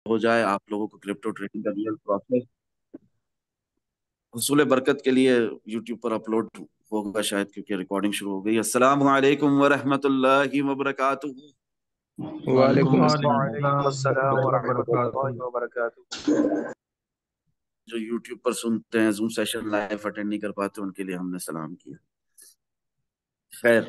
हो जाए, आप लोगों को क्रिप्टो ट्रेडिंग का रियल प्रोसेस हुसूल बरकत के लिए यूट्यूब पर अपलोड होगा शायद, क्योंकि रिकॉर्डिंग शुरू हो गई। अस्सलाम वालेकुम वरहमतुल्लाहि वबरकातुहू। वालेकुम वालेकुम अस्सलाम अस्सलाम वरहमतुल्लाहि वरहमतुल्लाहि वबरकातुहू। जो यूट्यूब पर सुनते हैं, जूम सेशन लाइव अटेंड नहीं कर पाते, उनके लिए हमने सलाम किया। खैर,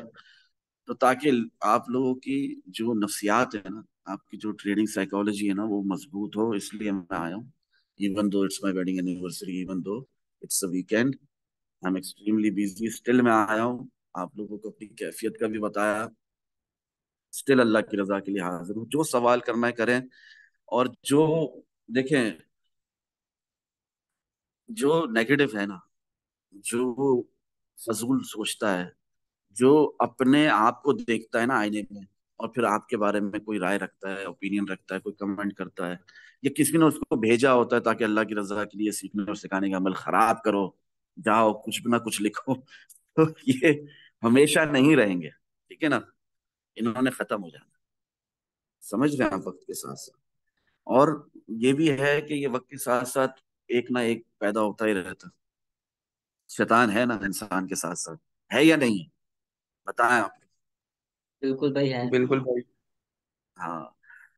तो ताकि आप लोगों की जो नफ्सियात है ना, आपकी जो ट्रेडिंग साइकोलॉजी है ना, वो मजबूत हो, इसलिए मैं आया हूँ। Even though it's my wedding anniversary, even though it's a weekend, I am extremely busy, still मैं आया हूँ। आप लोगों को अपनी कैफियत का भी बताया, स्टिल अल्लाह की रजा के लिए हाजिर हूँ। जो सवाल करना है करें। और जो देखें, जो नेगेटिव है ना, जो फजूल सोचता है, जो अपने आप को देखता है ना आईने में, और फिर आपके बारे में कोई राय रखता है, ओपिनियन रखता है, कोई कमेंट करता है, या किसी ने उसको भेजा होता है ताकि अल्लाह की रजा के लिए सीखने और सिखाने का अमल खराब करो, जाओ कुछ भी ना कुछ लिखो, तो ये हमेशा नहीं रहेंगे। ठीक है ना, इन्होंने खत्म हो जाना। समझ रहे हैं आप, वक्त के साथ साथ। और ये भी है कि ये वक्त के साथ साथ एक ना एक पैदा होता ही रहता। शैतान है ना इंसान के साथ साथ, है या नहीं है? बताएं आप। बिल्कुल भाई है। बिल्कुल भाई। हाँ,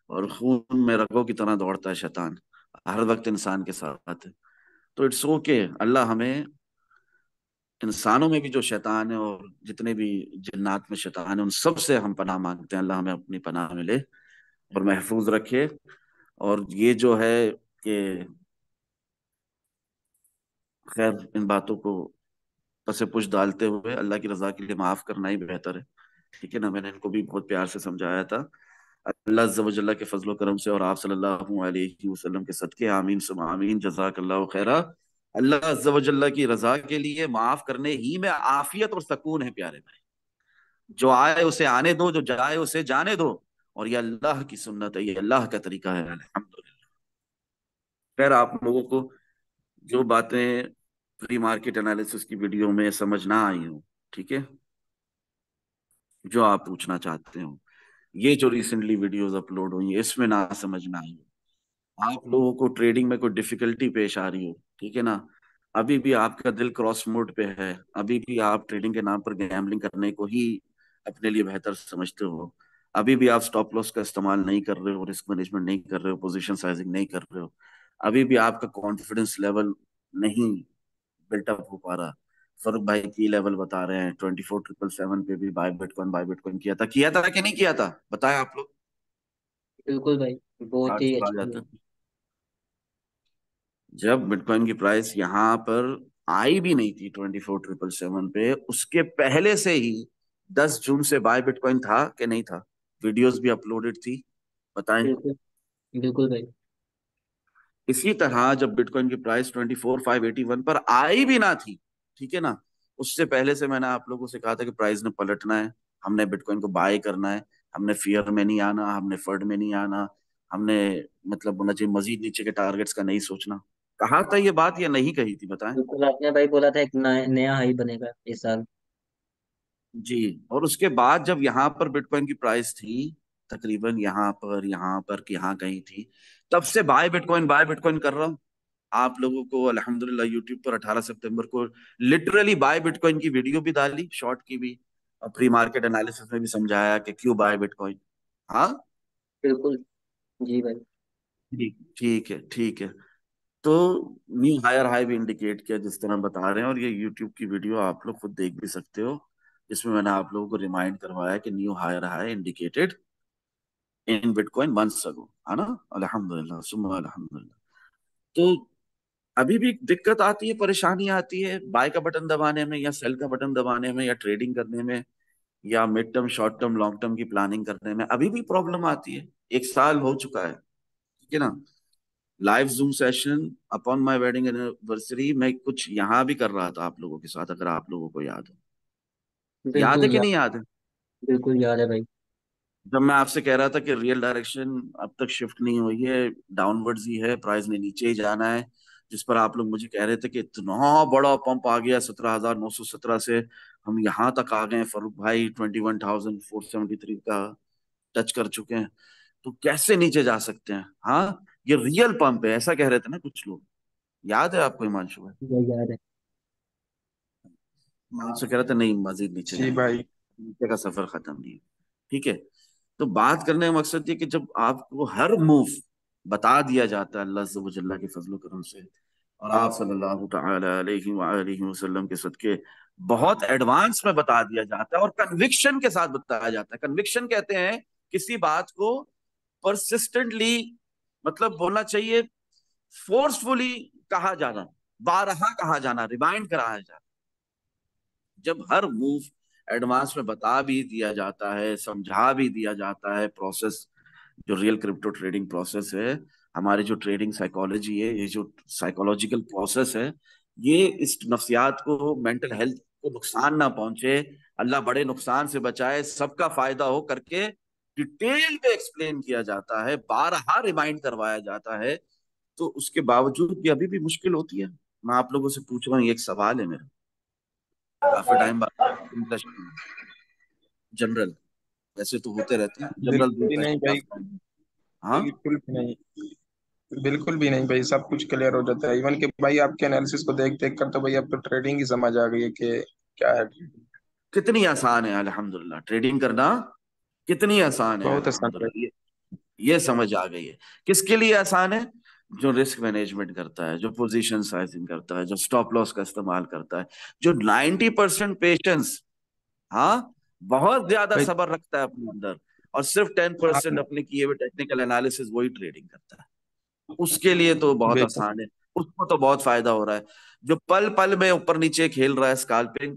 और खून में रगों की तरह दौड़ता है शैतान, हर वक्त इंसान के साथ है। तो इट्स ओके, अल्लाह हमें इंसानों में भी जो शैतान है और जितने भी जिन्नात में शैतान है, उन सब से हम पनाह मांगते हैं, अल्लाह हमें अपनी पनाह में ले और महफूज रखे। और ये जो है कि खैर, इन बातों को पसे पुश डालते हुए अल्लाह की रजा के लिए माफ करना ही बेहतर है। ठीक है ना, मैंने इनको भी बहुत प्यार से समझाया था। अल्लाह अज़्ज़ा व जल्ला के फजलो करम से और आप सल्लल्लाहु अलैहि वसल्लम के सदके, आमीन सुम आमीन, जज़ाकल्लाहु खैरा। अल्लाह अज़्ज़ा व जल्ला की रजा के लिए माफ करने ही में आफियत और सकून है प्यारे भाई। जो आए उसे आने दो, जो जाए उसे जाने दो। और ये अल्लाह की सुन्नत है, ये अल्लाह का तरीका है, अल्हम्दुलिल्लाह। खैर, आप लोगों को जो बातें प्री मार्केट एनालिसिस की वीडियो में समझ ना आई हो, ठीक है, जो आप पूछना चाहते हो, ये जो रिसेंटली वीडियोस अपलोड हुई है, इसमें ना समझ में आई हो, आप लोगों को ट्रेडिंग में कोई डिफिकल्टी पेश आ रही हो, ठीक है ना, अभी भी आपका दिल क्रॉस मोड पे है, अभी भी आप ट्रेडिंग के नाम पर गैम्बलिंग करने को ही अपने लिए बेहतर समझते हो, अभी भी आप स्टॉप लॉस का इस्तेमाल नहीं कर रहे हो, रिस्क मैनेजमेंट नहीं कर रहे हो, पोजीशन साइजिंग नहीं कर रहे हो, अभी भी आपका कॉन्फिडेंस लेवल नहीं बिल्टअप हो पा रहा। फरूक भाई की लेवल बता रहे हैं 24,777 पे भी बाय बिटकॉइन किया था कि नहीं किया था? बताएं आप लोग। बिल्कुल भाई, बहुत चार्ट ही पर आ अच्छी जाता है। है। जब बिटकॉइन की प्राइस यहाँ पर आई भी नहीं थी 24,777 पे, उसके पहले से ही 10 जून से बाय बिटकॉइन था कि नहीं था? वीडियोस भी अपलोडेड थी। बताएं। बिल्कुल। बिल्कुल भाई। इसी तरह जब बिटकॉइन की प्राइस 24,581 पर आई भी ना थी, ठीक है ना, उससे पहले से मैंने आप लोगों से कहा था कि प्राइस ने पलटना है, हमने बिटकॉइन को बाय करना है, हमने फियर में नहीं आना, हमने फर्ड में नहीं आना, हमने मतलब होना चाहिए मजीद नीचे के टारगेट्स का नहीं सोचना। कहा था ये बात या नहीं कही थी? बताएं। बिल्कुल आपने भाई बोला था एक नया हाई बनेगा इस साल। जी। और उसके बाद जब यहाँ पर बिटकॉइन की प्राइस थी तकरीबन यहाँ पर कि यहाँ कहीं थी, तब से बाय बिटकॉइन कर रहा हूँ। आप लोगों को अल्हम्दुलिल्लाह यूट्यूब पर 18 सितंबर को लिटरली बाय बिटकॉइन की वीडियो भी डाली, शॉर्ट की भी, और प्री मार्केट एनालिसिस में भी समझाया कि क्यों बाय बिटकॉइन। हाँ, बिल्कुल। जी भाई। ठीक ठीक है, ठीक है। तो न्यू हायर हाई भी इंडिकेट किया जिस तरह बता रहे हैं, और ये यूट्यूब की वीडियो आप लोग खुद देख भी सकते हो, जिसमें मैंने आप लोगों को रिमाइंड करवाया कि new hire high indicated in bitcoin months ago, है ना। अल्हम्दुलिल्लाह सुम्मा अल्हम्दुलिल्लाह। तो अभी भी दिक्कत आती है, परेशानी आती है बाय का बटन दबाने में, या सेल का बटन दबाने में, या ट्रेडिंग करने में, या mid term short term long term की प्लानिंग करने में अभी भी प्रॉब्लम आती है। 1 साल हो चुका है, ठीक है ना। Live zoom session upon my wedding anniversary मैं कुछ यहाँ भी कर रहा था आप लोगों के साथ, अगर आप लोगों को याद है। याद है बिल्कुल कि याद। नहीं याद है? बिल्कुल याद है भाई। जब मैं आपसे कह रहा था कि रियल डायरेक्शन अब तक शिफ्ट नहीं हुई है, डाउनवर्ड्स ही है, प्राइस ने नीचे ही जाना है, जिस पर आप लोग मुझे कह रहे थे कि इतना बड़ा पंप आ गया 17,917 से हम यहाँ तक आ गए हैं फरूक भाई, 21,473 का टच कर चुके हैं, तो कैसे नीचे जा सकते हैं? हाँ, ये रियल पंप है, ऐसा कह रहे थे ना कुछ लोग। याद है आपको हिमांशु भाई? भाई याद है। हिमांशु कह रहे थे नहीं मजीद नीचे जी जाएंगे, भाई। नीचे का सफर खत्म नहीं है। ठीक है। तो बात करने का मकसद ये कि जब आपको हर मूव बता दिया जाता है अल्लाह अज़्ज़ व जल्ला के फजल करम से, और आप सल्लल्लाहु तआला अलैहि वआलिहि वसल्लम के सदके बहुत एडवांस में बता दिया जाता है और कन्विक्शन के साथ बताया जाता है। कन्विक्शन कहते हैं किसी बात को परसिस्टेंटली, मतलब बोलना चाहिए फोर्सफुली कहा जाना, बारहा कहा जाना, रिमाइंड कराया जाना। जब हर मूव एडवांस में बता भी दिया जाता है, समझा भी दिया जाता है, प्रोसेस जो रियल क्रिप्टो ट्रेडिंग प्रोसेस है, हमारी जो ट्रेडिंग साइकोलॉजी है, ये जो साइकोलॉजिकल प्रोसेस है, ये इस नफ्सियात को, मेंटल हेल्थ को नुकसान ना पहुंचे, अल्लाह बड़े नुकसान से बचाए, सबका फायदा हो करके डिटेल में एक्सप्लेन किया जाता है, बारहा रिमाइंड करवाया जाता है। तो उसके बावजूद भी अभी भी मुश्किल होती है। मैं आप लोगों से पूछ रहा हूँ, ये एक सवाल है मेरा, काफी टाइम बाद जनरल, वैसे तो होते रहते हैं जनरल बिल्कुल रूल भी का नहीं भाई। हाँ। बिल्कुल भी नहीं। बिल्कुल भी नहीं भाई, सब कुछ क्लियर हो जाता है। इवन कि भाई आपके एनालिसिस को देख देख कर तो भाई अब तो ट्रेडिंग ही समझ आ गई है कि क्या है trading। कितनी आसान है अल्हम्दुलिल्लाह ट्रेडिंग करना, कितनी आसान है बहुत आसान है। अल्हम्दुलिल्लाह। ये समझ आ गई है। किसके लिए आसान है? जो रिस्क मैनेजमेंट करता है, जो पोजीशन साइजिंग करता है, जो स्टॉप लॉस का इस्तेमाल करता है, जो 90% पेशेंस, हाँ, बहुत ज्यादा भाई सब्र रखता है अपने अंदर, और सिर्फ 10% आपने अपने किए हुए टेक्निकल एनालिसिस, वही ट्रेडिंग करता है, उसके लिए तो बहुत बेशक। आसान है। उसको तो बहुत फायदा हो रहा है। जो पल पल में ऊपर नीचे खेल रहा है स्कैल्पिंग,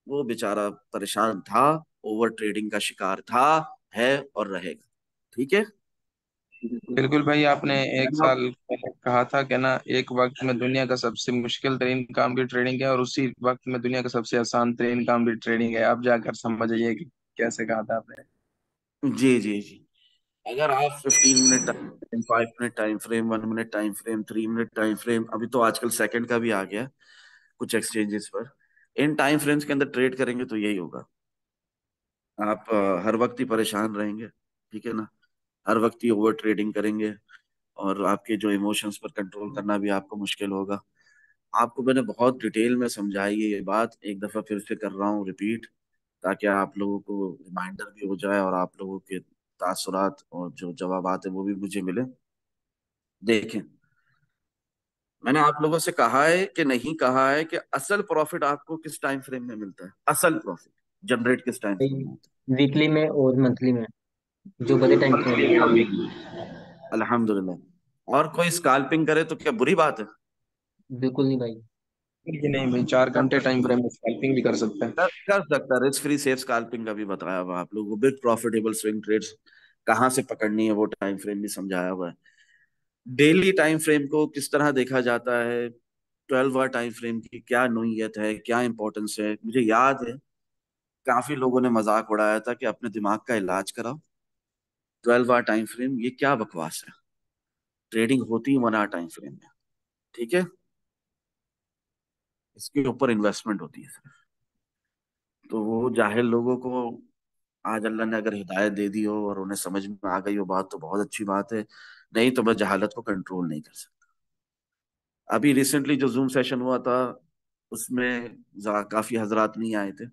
वो बेचारा परेशान था, ओवर ट्रेडिंग का शिकार था, है और रहेगा। ठीक है। बिल्कुल। बिल्कुल भाई, आपने एक मैंने साल पहले कहा था कि ना एक वक्त में दुनिया का सबसे मुश्किल तरीन काम भी ट्रेडिंग है और उसी वक्त में दुनिया का सबसे आसान तरीन काम भी ट्रेडिंग है। अब जाकर समझ आइए कि कैसे कहा था आपने। जी जी जी, अगर आप 15 minute time, 5 minute time frame, 1 minute time frame, 3 minute time frame, अभी तो आजकल सेकंड का भी आ गया कुछ एक्सचेंजेस पर, इन टाइम फ्रेम्स के अंदर ट्रेड करेंगे तो यही होगा। आप हर वक्त ही परेशान रहेंगे, ठीक है ना, हर वक्त ही ओवर ट्रेडिंग करेंगे, और आपके जो इमोशंस पर कंट्रोल करना भी आपको मुश्किल होगा। आपको मैंने बहुत डिटेल में समझाई है ये बात, एक दफा फिर से कर रहा हूँ रिपीट, ताकि आप लोगों को रिमाइंडर भी हो जाए और आप लोगों के तासुरात और जो जवाबात है वो भी मुझे मिले। देखें, मैंने आप लोगों से कहा है कि नहीं कहा है कि असल प्रॉफिट आपको किस टाइम फ्रेम में मिलता है, असल प्रॉफिट जनरेट किस टाइम फ्रेम में होता वीकली में और मंथली में, जो बड़े टाइम फ्रेम होते हैं। है? अल्हम्दुलिल्लाह। और कोई स्कैल्पिंग करे तो क्या बुरी बात है? बिल्कुल नहीं भाई। कि नहीं भाई, 4 घंटे टाइम फ्रेम में स्कैल्पिंग भी कर सकते हैं। कर सकता है, रिस्क फ्री सेफ स्कैल्पिंग का भी बताया हुआ है आप लोगों को, बिग प्रॉफिटेबल स्विंग ट्रेड्स कहाँ से पकड़नी है वो टाइम फ्रेम भी समझाया हुआ है। डेली टाइम फ्रेम को किस तरह देखा जाता है, 12 आवर टाइम फ्रेम की क्या नोयत है, क्या इंपॉर्टेंस है। मुझे याद है काफी लोगों ने मजाक उड़ाया था कि अपने दिमाग का इलाज कराओ, 12 आवर टाइम फ्रेम ये क्या बकवास है, ट्रेडिंग होती ही 1 आवर टाइम फ्रेम में। ठीक है, इसके ऊपर इन्वेस्टमेंट होती है सिर्फ। तो वो जाहिल लोगों को आज अल्लाह ने अगर हिदायत दे दी हो और उन्हें समझ में आ गई हो बात, तो बहुत अच्छी बात है, नहीं तो मैं जहालत को कंट्रोल नहीं कर सकता। अभी रिसेंटली जो जूम सेशन हुआ था, उसमें काफी हजरात नहीं आए थे।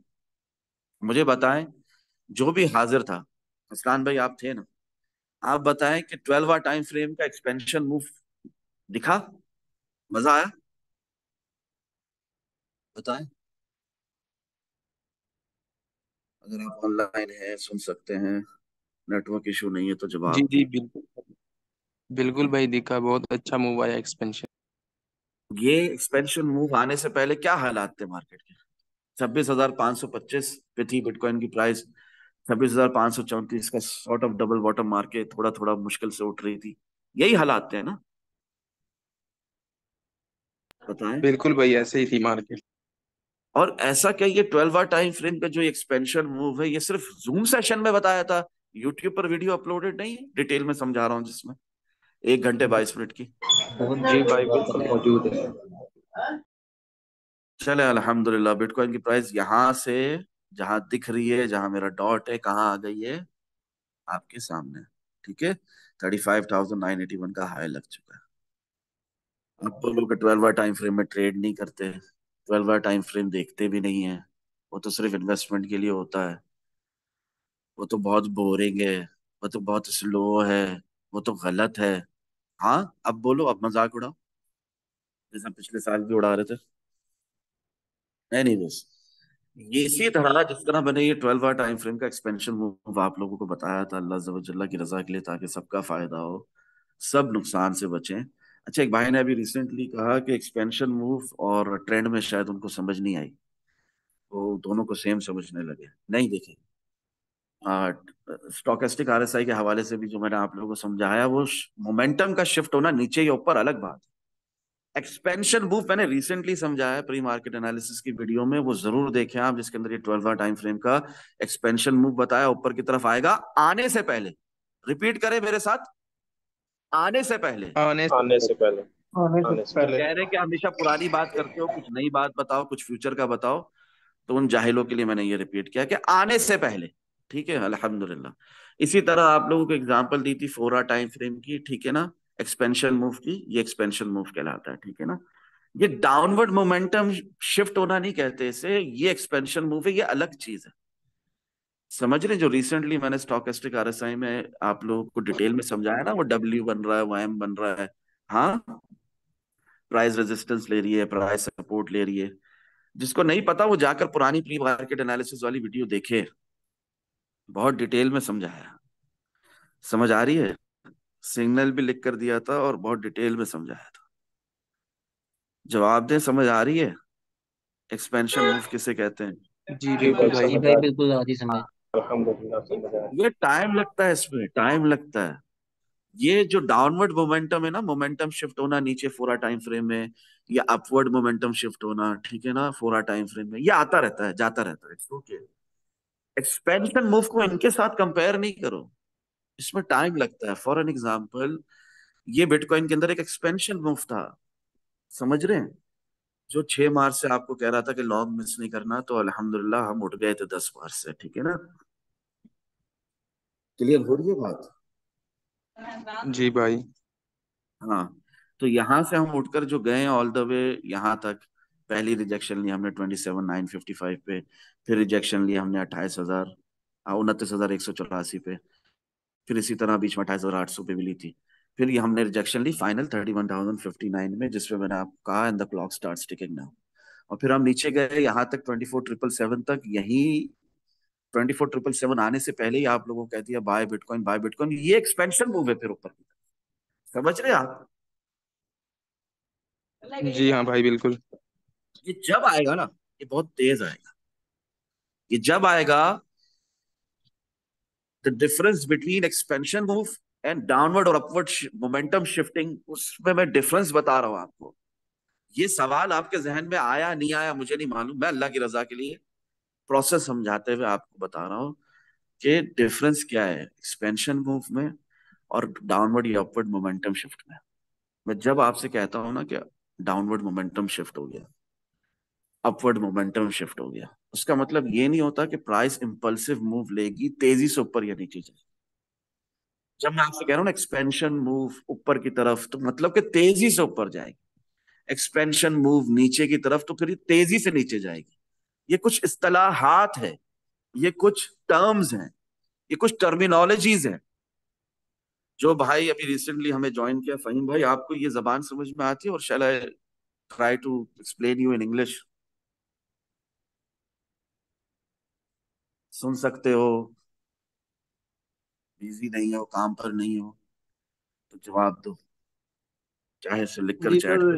मुझे बताएं, जो भी हाजिर था, असलान भाई आप थे ना, आप बताएं कि 12 आवर टाइम फ्रेम का एक्सपेंशन मूव दिखा, मजा आया? बताएं, अगर आप ऑनलाइन हैं, सुन सकते हैं, नेटवर्क इशू नहीं है तो जी जवाब दें। जी बिल्कुल। बिल्कुल भाई, दिखा, बहुत अच्छा मूव आया एक्सपेंशन। ये एक्सपेंशन मूव आने से पहले क्या हालात थे मार्केट के? 26,525 पे थी बिटकॉइन की प्राइस, 26,534 का सॉर्ट ऑफ डबल बॉटम मार के थोड़ा थोड़ा मुश्किल से उठ रही थी। यही हालात थे ना? बताएं। बिल्कुल भाई, ऐसे ही थी मार्केट। और ऐसा क्या ये 12 आवर टाइम फ्रेम का जो एक्सपेंशन मूव है, ये सिर्फ जूम सेशन में बताया था? यूट्यूब पर वीडियो अपलोडेड नहीं है डिटेल में समझा रहा हूँ जिसमें 1 घंटे 22 मिनट की। बहुत जी भाई, बात बिल्कुल बताया आपने। मौजूद है। चले अल्हम्दुलिल्लाह, बिटकॉइन की प्राइस यहां से, जहां दिख रही है, जहां मेरा डॉट है, कहाँ आ गई है? आपके सामने। ठीक है, 35,981 का हाई लग चुका है। अब तो लोग 12 आवर टाइम फ्रेम में ट्रेड नहीं करते, 12 आवर टाइम फ्रेम देखते भी नहीं है, वो तो सिर्फ इन्वेस्टमेंट के लिए होता है। वो तो बहुत बोरिंग है, वो तो बहुत स्लो है, वो तो गलत है। हाँ, अब बोलो, अब मजाक उड़ाओ जैसा पिछले साल भी उड़ा रहे थे। नहीं नहीं, बस ये इसी तरह जिस तरह मैंने ये 12 आवर टाइम फ्रेम का एक्सपेंशन मूव आप लोगों को बताया था अल्लाह जल्ला की रजा के लिए, ताकि सबका फायदा हो, सब नुकसान से बचें। अच्छा, एक भाई ने अभी रिसेंटली कहा कि एक्सपेंशन मूव और ट्रेंड में शायद उनको समझ नहीं आई, वो दोनों को सेम समझने लगे। नहीं देखे, स्टोकेस्टिक आरएसआई के हवाले से भी जो मैंने आप लोगों को समझाया, वो मोमेंटम का शिफ्ट होना नीचे या ऊपर अलग बात। एक्सपेंशन मूव मैंने रिसेंटली समझाया है प्री मार्केट एनालिसिस की वीडियो में, वो जरूर देखें आप, जिसके अंदर ये 12 आवर टाइम फ्रेम का एक्सपेंशन मूव बताया, ऊपर की तरफ आएगा आने से पहले। रिपीट करें मेरे साथ, आने से पहले। आने से आने से पहले। आने से जो पहले। कह रहे हैं कि हमेशा पुरानी बात करते हो, कुछ नई बात बताओ, कुछ फ्यूचर का बताओ, तो उन जाहिलों के लिए मैंने ये रिपीट किया कि आने से पहले। ठीक है, अल्हम्दुलिल्लाह। इसी तरह आप लोगों को एग्जांपल दी थी 4 आवर टाइम फ्रेम की, ठीक है ना, एक्सपेंशन मूव की, ये एक्सपेंशन मूव कहलाता है, ठीक है ना। ये डाउनवर्ड मोमेंटम शिफ्ट होना नहीं कहते इसे, ये एक्सपेंशन मूव है, ये अलग चीज है। समझ रहे हैं? जो रिसेंटली मैंने स्टोकेस्टिक आरएसआई में आप लोगों को डिटेल में समझाया ना, वो डब्ल्यू बन रहा है, वो एम बन रहा है। हाँ, प्राइस रेजिस्टेंस ले रही है, प्राइस सपोर्ट ले रही है। जिसको नहीं पता वो जाकर पुरानी प्री मार्केट एनालिसिस वाली वीडियो देखे, बहुत डिटेल में समझाया। समझ आ रही है? सिग्नल भी लिख कर दिया था और बहुत डिटेल में समझाया था। जवाब दें, समझ आ रही है? एक्सपेंशन मूव किसे कहते हैं? जी जी बिल्कुल भाई, भाई। जी समझ भाई, आ बिल्कुल आती समझ। अल्हम्दुलिल्लाह समझ आया। ये टाइम लगता है, इसमें टाइम लगता है। ये जो डाउनवर्ड मोमेंटम है ना, मोमेंटम शिफ्ट होना नीचे 4 आवर टाइम फ्रेम में, या अपवर्ड मोमेंटम शिफ्ट होना, ठीक है ना, 4 आवर टाइम फ्रेम में, ये आता रहता है, जाता रहता है, इट्स ओके। एक्सपेंशन मूव को इनके साथ कंपेयर नहीं करो, इसमें टाइम लगता है। फॉर एन एग्जाम्पल, ये बिटकॉइन के अंदर एक एक्सपेंशन मूव था, समझ रहे हैं? जो 6 मार्च से आपको कह रहा था कि लॉन्ग मिस नहीं करना, तो अल्हम्दुलिल्लाह हम उठ गए थे 10 मार्च से, ठीक है ना। क्लियर हो रही है बात? जी भाई। हाँ, तो यहां से हम उठकर जो गए ऑल द वे यहाँ तक, पहली रिजेक्शन ली हमने 27,955 पे, फिर रिजेक्शन ली हमने 29,184 पे, फिर इसी तरह बीच में 28,800 पे भी ली थी। फिर ये हमने रिजेक्शन ली फाइनल 31,059 में, जिसपे मैंने आपको कहा and the clock starts ticking now. और फिर हम नीचे गए यहाँ तक 24,777 तक, यही 24,777 आने से पहले ही आप लोगों को कह दिया बाय बिटकॉइन, बाय बिटकॉइन। ये एक्सपेंशन मूव है फिर ऊपर की तरफ। समझ रहे हैं आप? जी हाँ भाई, बिल्कुल। ये जब आएगा ना, ये बहुत तेज आएगा। ये जब आएगा, the difference between expansion move and downward और अपवर्ड मोमेंटम शिफ्टिंग, उसमें मैं डिफरेंस बता रहा हूं आपको। ये सवाल आपके जहन में आया नहीं आया मुझे नहीं मालूम, मैं अल्लाह की रजा के लिए प्रोसेस समझाते हुए आपको बता रहा हूँ कि डिफरेंस क्या है एक्सपेंशन मूव में और डाउनवर्ड या अपवर्ड मोमेंटम शिफ्ट में। मैं जब आपसे कहता हूं ना कि डाउनवर्ड मोमेंटम शिफ्ट हो गया, अपवर्ड मोमेंटम शिफ्ट हो गया, उसका मतलब ये नहीं होता कि प्राइस इंपल्सिव मूव लेगी तेजी से ऊपर या नीचे जाए। जब मैं आपसे कह रहा हूँ ना एक्सपेंशन मूव ऊपर की तरफ, तो मतलब कि तेजी से ऊपर जाएगी। एक्सपेंशन मूव नीचे की तरफ, तो फिर ये तेजी से नीचे जाएगी। ये कुछ इस्तलाहात है, ये कुछ टर्म्स हैं, ये कुछ टर्मिनोलॉजीज हैं। जो भाई अभी रिसेंटली हमें ज्वाइन किया, फहीम भाई, आपको ये जबान समझ में आती है? और shall I try to explain you in English? सुन सकते हो? बिजी नहीं हो, काम पर नहीं हो, तो जवाब दो, चाहे से लिखकर जी चैट सर, करो।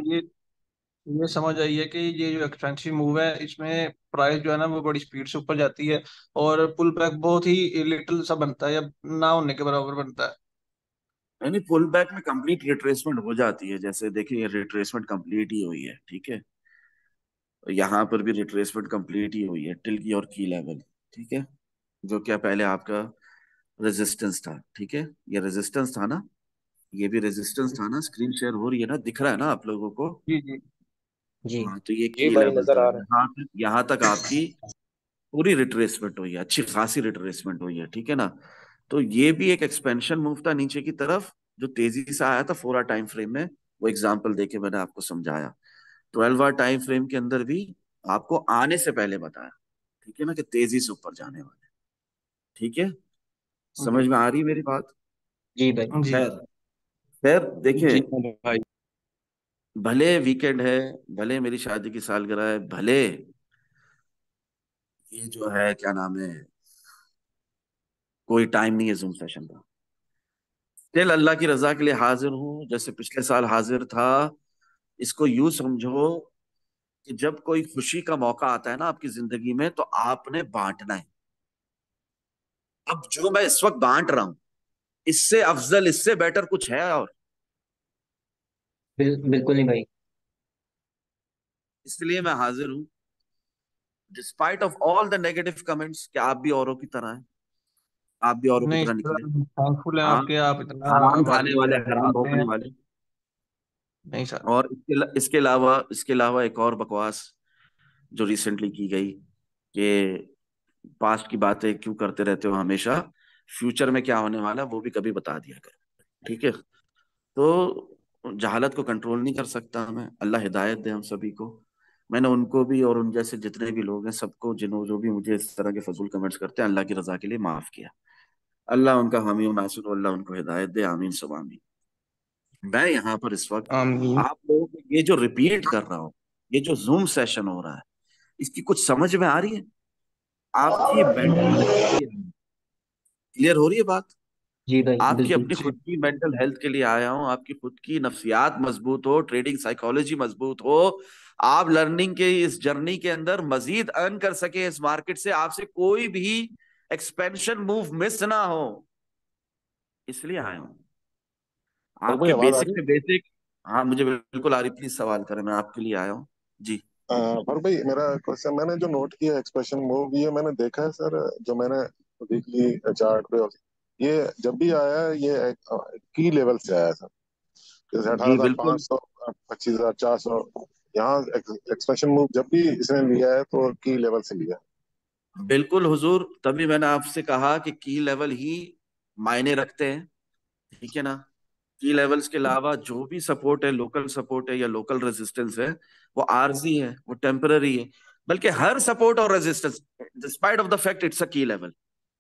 ये समझ आई है कि ये जो एक्सपेंसिव मूव है, इसमें प्राइस जो है ना वो बड़ी स्पीड से ऊपर जाती है, और पुल बैक बहुत ही लिटिल सा बनता है, या ना होने के बराबर बनता है। यानी पुल बैक में कंप्लीट रिट्रेसमेंट हो जाती है। जैसे देखिए, ये रिट्रेसमेंट कंप्लीट ही हुई है, ठीक है, यहाँ पर भी रिट्रेसमेंट कंप्लीट ही हुई है टिल की और की लेवल, ठीक है। जो क्या पहले आपका रेजिस्टेंस था, ठीक है, ये रेजिस्टेंस था ना, ये भी रेजिस्टेंस था ना, स्क्रीन शेयर हो रही है ना, दिख रहा है ना आप लोगों को? जी जी। जी। हाँ, तो ये जी की भाई, लेवल नजर था। आ रहा है। यहाँ तक आपकी पूरी रिट्रेसमेंट हुई है, अच्छी खासी रिट्रेसमेंट हुई है, ठीक है ना। तो ये भी एक एक्सपेंशन मूव था नीचे की तरफ, जो तेजी से आया था 4 आवर टाइम फ्रेम में। वो एग्जांपल देके मैंने आपको समझाया। 12 आवर टाइम फ्रेम के अंदर भी आपको आने से पहले बताया, ठीक है ना, कि तेजी से ऊपर जाने वाले। ठीक है, समझ जी में आ रही है मेरी बात? जी भाई। जी खैर, खैर देखिए, जी मेरे भाई। भले वीकेंड है, भले मेरी शादी की सालगिरह है, भले ये जो है क्या नाम है, कोई टाइम नहीं है जूम सेशन का, स्टिल अल्लाह की रजा के लिए हाजिर हूँ, जैसे पिछले साल हाजिर था। इसको यूं समझो कि जब कोई खुशी का मौका आता है ना आपकी जिंदगी में, तो आपने बांटना है। अब जो मैं इस वक्त बांट रहा हूं, इससे अफजल, इससे बेटर कुछ है? और बिल्कुल नहीं भाई। इसलिए मैं हाजिर हूँ, despite of all the negative comments, कि आप भी औरों की तरह हैं, आप भी औरों की नहीं तरह सर, निकले। हम थैंकफुल हैं हाँ, आपके, आप इतना हराम हमारे खाने लिए वाले, हराम आते भोंकने हैं। वाले। नहीं सर। और इसके अलावा एक और बकवास जो रिसेंटली की गई, कि पास्ट की बातें क्यों करते रहते हो हमेशा, फ्यूचर में क्या होने वाला है वो भी कभी बता दिया करो। ठीक है, तो जहालत को कंट्रोल नहीं कर सकता मैं, अल्लाह हिदायत दे हम सभी को। मैंने उनको भी और उन जैसे जितने भी लोग हैं सबको, जिन्हों जो भी मुझे इस तरह के फजूल कमेंट्स करते हैं, अल्लाह की रजा के लिए माफ किया। अल्लाह उनका हामी और नासिर हो, अल्लाह उनको हिदायत दे, आमीन सब आमीन। मैं यहाँ पर इस वक्त आमीन। आप लोगों को ये जो रिपीट कर रहा हूँ, ये जो जूम सेशन हो रहा है, इसकी कुछ समझ में आ रही है? आपकी मेंटल हेल्थ के लिए क्लियर हो रही है बात? जी भाई आपकी बिल्कुल। अपनी जी खुद की मेंटल हेल्थ के लिए आया हूं, आपकी खुद की नफ्सियात मजबूत हो, ट्रेडिंग साइकोलॉजी मजबूत हो, आप लर्निंग के इस जर्नी के अंदर मजीद अर्न कर सके इस मार्केट से, आपसे कोई भी एक्सपेंशन मूव मिस ना हो, इसलिए आया हूं। और कोई आपके आवाज आ बेसिक रही से बेसिक। हाँ, मुझे बिल्कुल आ रही, प्लीज सवाल करें, मैं आपके लिए आया हूँ। जी। है? फारूक भाई, मेरा क्वेश्चन, मैंने जो नोट किया एक्सप्रेशन मूव, ये मैंने देखा है सर, जो मैंने वीकली चार्ट पे, ये जब भी आया है ये की लेवल से आया है सर। जैसे अठारह जी हजार बिल्कुल, पाँच सौ 25,400, यहाँ एक्सप्रेशन मूव जब भी इसने लिया है तो की लेवल से लिया बिल्कुल हुजूर, तभी मैंने आपसे कहा कि की लेवल ही मायने रखते हैं। ठीक है ना, की लेवल्स के अलावा जो भी सपोर्ट है, लोकल सपोर्ट है या लोकल रेजिस्टेंस है, वो आरजी है, वो टेम्पररी है। बल्कि हर सपोर्ट और resistance, despite of the fact it's a की लेवल,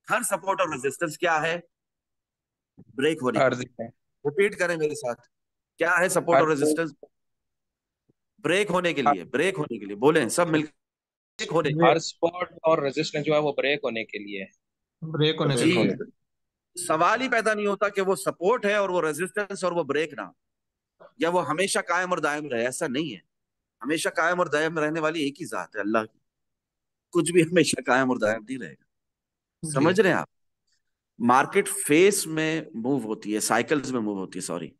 हर सपोर्ट और रेजिस्टेंस क्या है? ब्रेक होने के अर्ज लिए। है। रिपीट करें मेरे साथ, क्या है सपोर्ट हर और रेजिस्टेंस? ब्रेक होने के हर लिए, ब्रेक होने के लिए, बोलें सब मिलकर, ब्रेक होने के ये हर स्पॉट और रेजिस्टेंस जो है वो ब्रेक होने के लिए है। ब्रेक है, होने के ब्रेक जी, लिए। होने के सवाल ही पैदा नहीं होता कि वो सपोर्ट है और वो रेजिस्टेंस और वो ब्रेक ना, या वो हमेशा कायम और दायम रहे, ऐसा नहीं है। हमेशा कायम और दायम रहने वाली एक ही जात है, अल्लाह की। कुछ भी हमेशा कायम और दायम नहीं रहेगा। जी समझ रहे हैं आप? मार्केट फेस में मूव होती है, साइकिल्स में मूव होती है, सॉरी,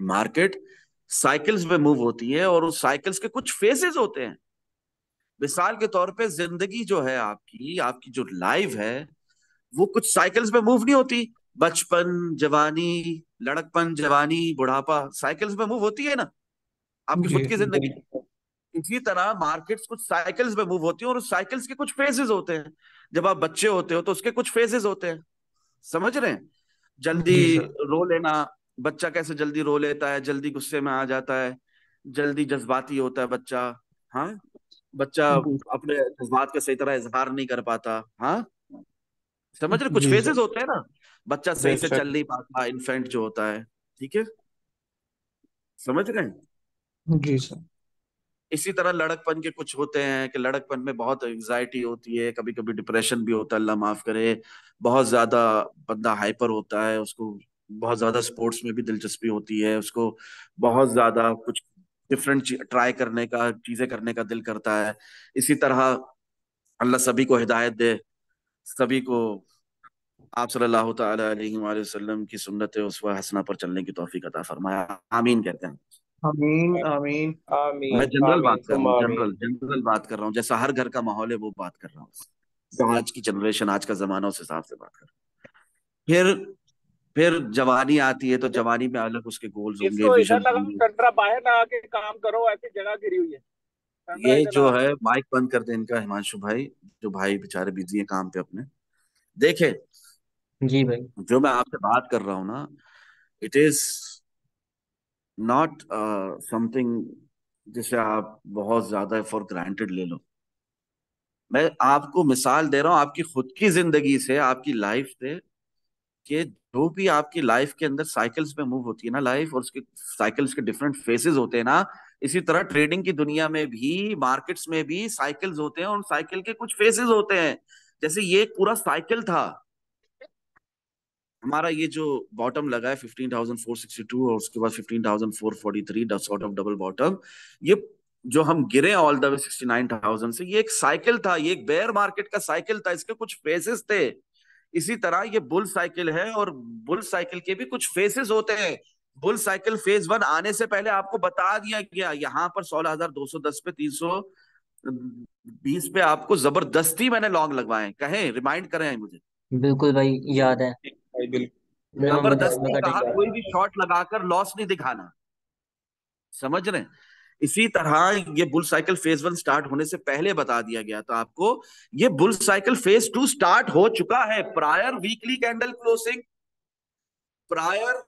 मार्केट साइकिल्स में मूव होती है, और उस साइकिल्स के कुछ फेजेस होते हैं। मिसाल के तौर पे जिंदगी जो है आपकी, आपकी जो लाइफ है, वो कुछ साइकिल्स में मूव नहीं होती। बचपन, जवानी, लड़कपन, जवानी, बुढ़ापा, साइकिल्स में मूव होती है ना आपकी जी खुद की जिंदगी। इसी तरह मार्केट्स कुछ साइकिल्स में मूव होती है, और उस साइकिल्स के कुछ फेजेस होते हैं। जब आप बच्चे होते हो तो उसके कुछ फेजेस होते हैं, समझ रहे हैं? जल्दी जी सर। रो लेना, बच्चा कैसे जल्दी रो लेता है, जल्दी गुस्से में आ जाता है, जल्दी जज्बाती होता है बच्चा। हाँ, बच्चा जी अपने जज्बात का सही तरह इजहार नहीं कर पाता। हाँ, समझ रहे? कुछ जी सर। फेजेस होते हैं ना, बच्चा सही से बेशक। चल नहीं पाता, इन्फेंट जो होता है। ठीक है, समझ रहे हैं? जी सर। इसी तरह लड़कपन के कुछ होते हैं, कि लड़कपन में बहुत एंग्जाइटी होती है, कभी कभी डिप्रेशन भी होता है, अल्लाह माफ करे। बहुत ज्यादा बंदा हाइपर होता है, उसको बहुत ज्यादा स्पोर्ट्स में भी दिलचस्पी होती है, उसको बहुत ज्यादा कुछ डिफरेंट ट्राई करने का, चीजें करने का दिल करता है। इसी तरह अल्लाह सभी को हिदायत दे, सभी को आप सल्लल्लाहु ताला अलैहि वसल्लम की सुन्नत उस्वा हसना पर चलने की तौफीक अता फरमाया, आमीन कहते हैं। आमीन आमीन। मैं आमीन जनरल आमीन बात कर रहा तुम हूँ, आमीन। जनरल जनरल बात कर रहा हूँ, जैसा हर घर का माहौल है वो बात कर रहा हूँ, जो आज की जनरेशन, आज का जमाना, उस हिसाब से बात कर रहा हूँ। फिर जवानी आती है, तो जवानी में अलग उसके गोल्स होंगे, इसको इधर विजन लगाओ, होंगे। टंडरा बाहर ना आके काम करो, ऐसी जगह गिरी हुई है। टंडरा ये इधर जो लगा है, के। माइक बंद कर दे इनका, हिमांशु भाई, जो भाई बेचारे बिजी हैं काम पे अपने। देखे, जी भाई। जो मैं आपसे बात कर रहा हूं ना, इट इज नॉट समथिंग जिसे आप बहुत ज्यादा फॉर ग्रांटेड ले लो। मैं आपको मिसाल दे रहा हूं आपकी खुद की जिंदगी से, आपकी लाइफ से, कि जो भी आपकी लाइफ के अंदर साइकिल्स में मूव होती है ना लाइफ, और उसके साइकिल्स के डिफरेंट फेसेस होते हैं ना, इसी तरह ट्रेडिंग की दुनिया में भी, मार्केट्स में भी साइकिल्स होते हैं, और साइकिल के कुछ फेसेस होते हैं। जैसे ये एक पूरा साइकिल था हमारा, ये जो बॉटम लगा है 15,462 और उसके बाद 15,443, सॉर्ट ऑफ डबल बॉटम, ये जो हम गिरे ऑल द वे 69,000 से, ये एक साइकिल था, ये एक बेयर मार्केट का साइकिल था, इसके कुछ फेसेस थे। इसी तरह ये बुल साइकिल है, और बुल साइकिल के भी कुछ फेसेस होते हैं। बुल साइकिल फेज 1 आने से पहले आपको बता दिया गया, यहाँ पर 16,210 पे 320 पे आपको जबरदस्ती मैंने लॉन्ग लगवाए, कहें रिमाइंड करें मुझे, बिल्कुल भाई, याद है। भाई बिल्कुल। मिनिमम जबरदस्ती का कहा टाइम। कोई भी शॉट लगाकर लॉस नहीं दिखाना, समझ रहे हैं? इसी तरह ये बुल साइकिल फेज 1 स्टार्ट होने से पहले बता दिया गया था आपको, ये बुल साइकिल फेज 2 स्टार्ट हो चुका है prior weekly candle closing, prior